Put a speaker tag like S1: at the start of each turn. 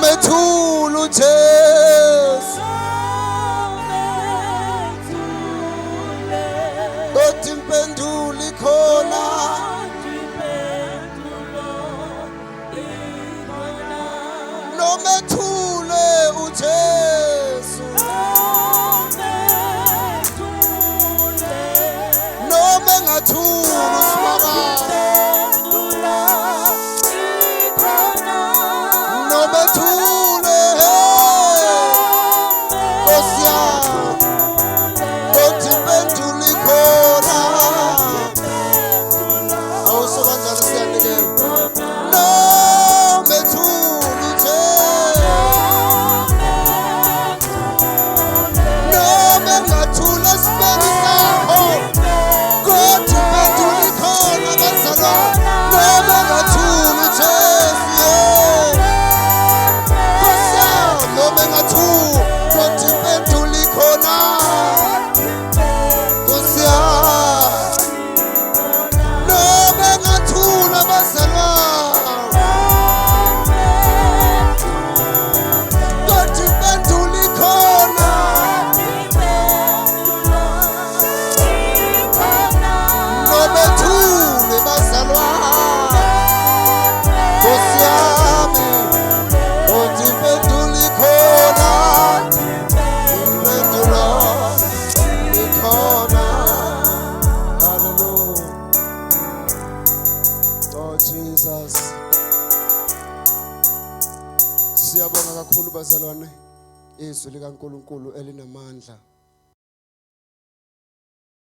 S1: methulu Jesu kodwa impendulo ikhona nomethule uJesu noma engathula uSibakala nomethule Nkosi yami kodwa impendulo ikhona awusekanjani siyanikela nomethule uJesu noma engathula isibeki sakho kodwa impendulo ikhona bazalwane noma engathula uJesu Nkosi yami noma engathula kodwa impendulo ikhona Nkosi yami noma engathula bazalwane kodwa impendulo ikhona nomethule bazalwane Nkosi yami kodwa impendulo ikhona impendulo ikhona hallelujah oh Jesus siyabonga kakhulu bazalwane izwi likaNkulunkulu elinamandla